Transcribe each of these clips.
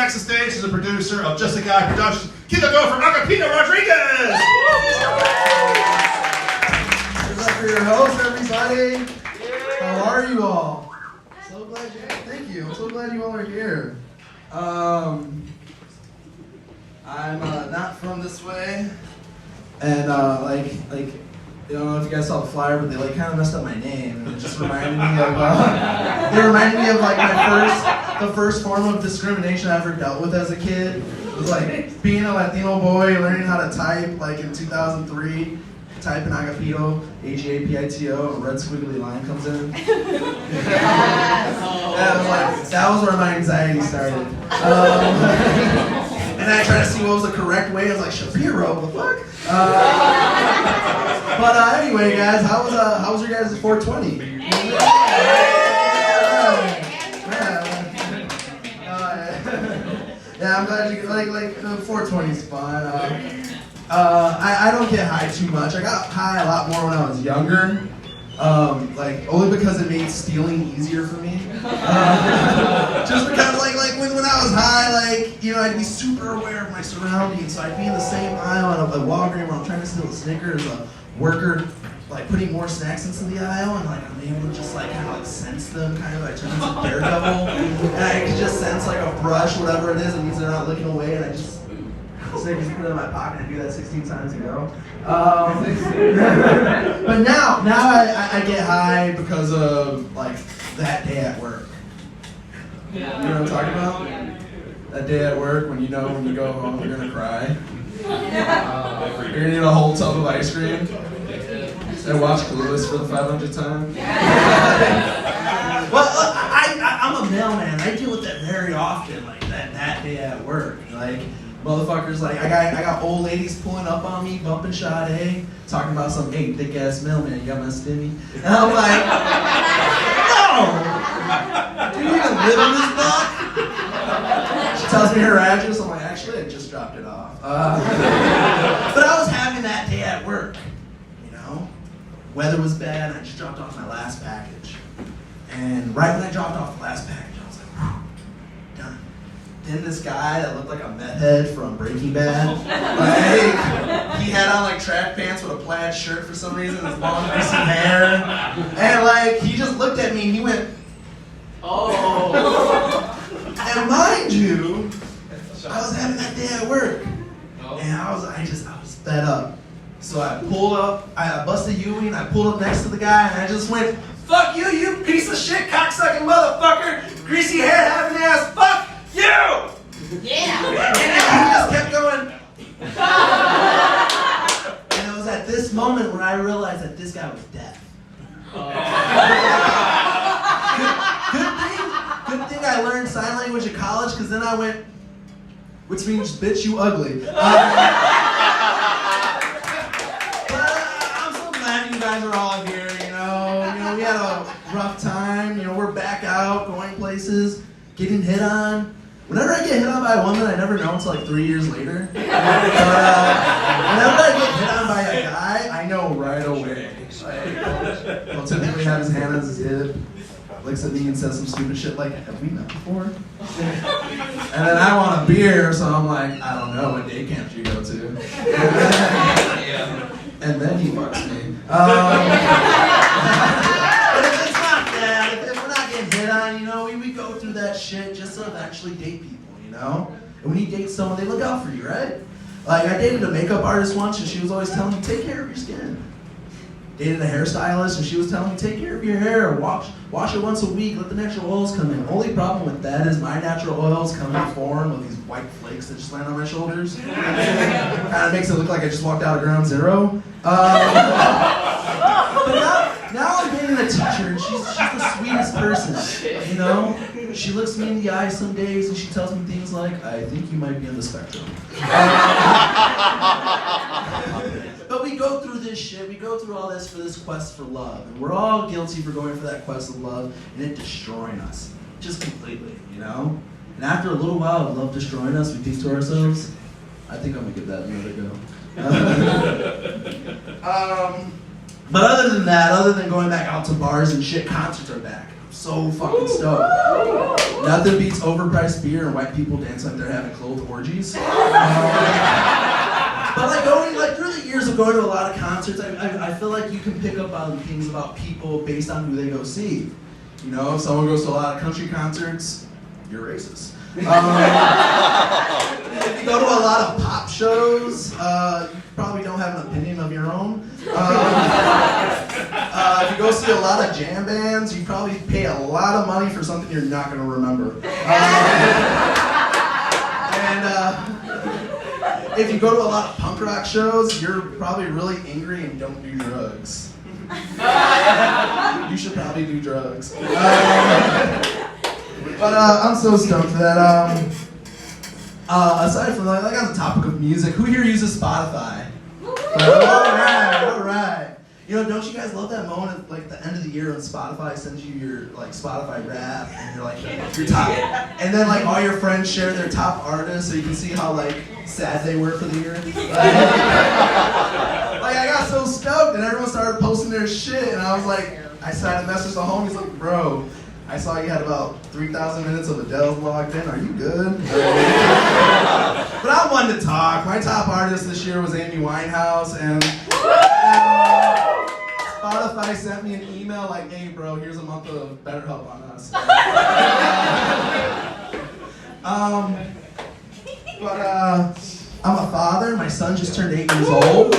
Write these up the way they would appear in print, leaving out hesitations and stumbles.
next to stage is a producer of Just a Guy Productions. Keep it going for Agapito Rodriguez! What's up for your host, everybody? How are you all? So glad you. Thank you. I'm so glad you all are here. I'm not from this way, and I don't know if you guys saw the flyer, but they kind of messed up my name, and it just reminded me of the first form of discrimination I ever dealt with as a kid. It was like being a Latino boy, learning how to type like in 2003. Type in Agapito, Agapito, a red squiggly line comes in. That was where my anxiety started. And I tried to see what was the correct way. I was like, Shapiro, what the fuck? But anyway, guys, how was your guys' 420? Yeah, I'm glad you like 420 is fun. I don't get high too much. I got high a lot more when I was younger. Only because it made stealing easier for me. Just because when I was high, I'd be super aware of my surroundings. So I'd be in the same aisle at a Walgreens where I'm trying to steal a Snickers, a worker putting more snacks into the aisle, and I'm able to just sense them, I turn into Daredevil, and I can just sense a brush, whatever it is, it means they're not looking away, and I just Snickers, put it in my pocket and do that 16 times in a row. But now I get high because of that day at work. You know what I'm talking about? That day at work when you know when you go home you're gonna cry. You're gonna eat a whole tub of ice cream and watch Clueless for the 500th time. Well, I'm a mailman. I deal with that very often, that day at work. Motherfuckers, I got old ladies pulling up on me, bumping Sade, talking about some, hey, thick ass mailman, you got my stimmy? And I'm like, no! Do you even live in this block? She tells me her address, I'm like, actually, I just dropped it off. But I was having that day at work, Weather was bad, I just dropped off my last package. And right when I dropped off the last package, I was like, whew, done. Then this guy that looked like a meth head from Breaking Bad, he had on track pants with a plaid shirt for some reason, his long greasy hair, and he just looked at me and he went, oh. And mind you, I was having that day at work, and I was fed up. So I pulled up, I busted U-wing, and I pulled up next to the guy, and I just went, fuck you, you piece of shit, cocksucking motherfucker, greasy hair having ass, fuck you! Yeah! And he just kept going. And it was at this moment when I realized that this guy was deaf. Good thing I learned sign language in college, because then I went, which means, bitch, you ugly. You guys are all here, we had a rough time, we're back out, going places, getting hit on. Whenever I get hit on by a woman, I never know until 3 years later. Whenever I get hit on by a guy, I know right away. He'll typically have his hand on his hip, looks at me and says some stupid shit like, have we met before? And then I want a beer, so I'm like, I don't know, what day camp do you go to? And then he fucks me. But if it's not that, if we're not getting hit on, we go through that shit just to eventually date people, And when you date someone, they look out for you, right? I dated a makeup artist once, and she was always telling me, take care of your skin. Dated a hairstylist, and she was telling me, take care of your hair, wash it once a week, let the natural oils come in. Only problem with that is my natural oils come in form with these white flakes that just land on my shoulders. Kind of makes it look like I just walked out of ground zero. But now I'm dating a teacher, and she's the sweetest person, She looks me in the eye some days, and she tells me things like, I think you might be on the spectrum. But we go through this shit, we go through all this for this quest for love, and we're all guilty for going for that quest of love, and it destroying us, just completely, And after a little while of love destroying us, we think to ourselves, I think I'm gonna give that another go. But other than that, other than going back out to bars and shit, concerts are back. so fucking stoked. Nothing beats overpriced beer and white people dance like they're having clothed orgies. But like through the years of going to a lot of concerts, I feel like you can pick up on things about people based on who they go see. You know, if someone goes to a lot of country concerts, you're racist. If you go to a lot of pop shows, you probably don't have an opinion of your own. If you go see a lot of jam bands, you probably pay a lot of money for something you're not going to remember. If you go to a lot of punk rock shows, you're probably really angry and don't do drugs. You should probably do drugs. But I'm so stoked that, aside from that, like on the topic of music, who here uses Spotify? Alright. You know, don't you guys love that moment at like the end of the year when Spotify sends you your like Spotify rap and you're like your top, and then like all your friends share their top artists so you can see how like sad they were for the year. Like I got so stoked and everyone started posting their shit and I was like, I sent a message to homies like, bro, I saw you had about 3,000 minutes of Adele's logged in. Are you good? But I wanted to talk. My top artist this year was Amy Winehouse, and Spotify sent me an email like, hey bro, here's a month of BetterHelp on us. I'm a father. My son just turned 8 years old.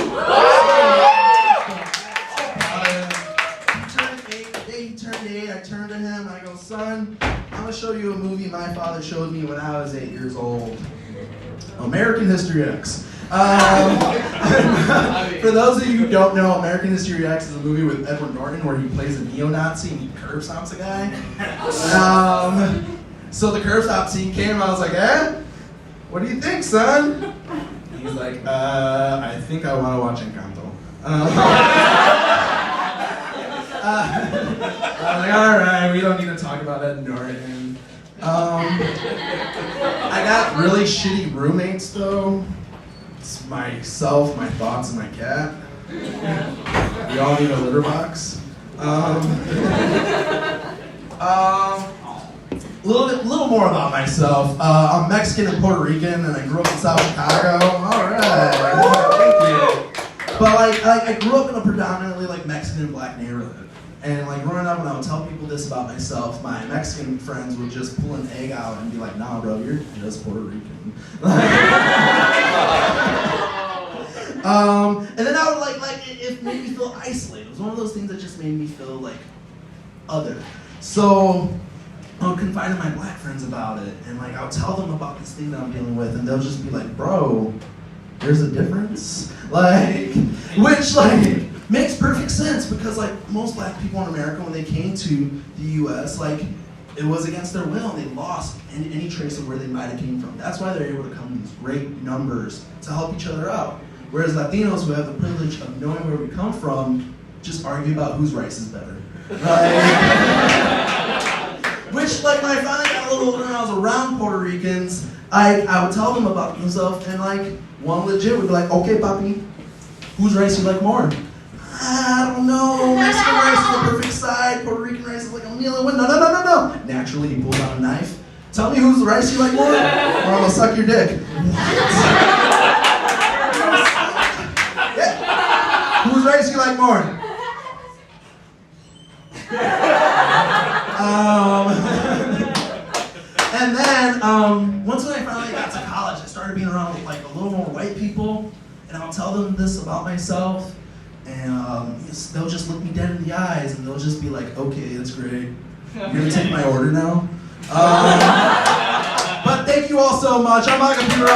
He turned 8. I turned to him and I go, son, I'm gonna show you a movie my father showed me when I was 8 years old. American History X. For those of you who don't know, American History X is a movie with Edward Norton where he plays a neo-Nazi and he curb stomps a guy. So the curb stomp scene came and I was like, what do you think, son? He's like, I think I want to watch Encanto. I was like, alright, we don't need to talk about Ed Norton. I got really shitty roommates though. It's myself, my thoughts, and my cat. We all need a litter box. Little more about myself. I'm Mexican and Puerto Rican, and I grew up in South Chicago. All right, thank you. But I grew up in a predominantly like Mexican and black neighborhood, and like growing up, when I would tell people this about myself, my Mexican friends would just pull an egg out and be like, "Nah, bro, you're just Puerto Rican." And then I would it made me feel isolated. It was one of those things that just made me feel like other. So I would confide in my black friends about it, and like I would tell them about this thing that I'm dealing with, and they'll just be like, "Bro, there's a difference," which makes perfect sense because like most black people in America, when they came to the U.S., it was against their will, and they lost any trace of where they might have came from. That's why they're able to come in these great numbers to help each other out. Whereas Latinos, who have the privilege of knowing where we come from, just argue about whose rice is better. Which, when I finally got a little older and I was around Puerto Ricans, I would tell them about themselves, and one legit would be like, "Okay, papi, whose rice you like more?" "I don't know, Mexican rice is the perfect side, Puerto Rican rice is like a meal and win." No. Naturally, he pulls out a knife. "Tell me whose rice you like more, or I'm gonna suck your dick." Yeah. Whose rice you like more? And then, once when I finally got to college, I started being around with a little more white people, and I'll tell them this about myself, and they'll just look me dead in the eyes, and they'll just be like, "Okay, that's great. You're gonna take my order now?" But thank you all so much. I'm Agapito.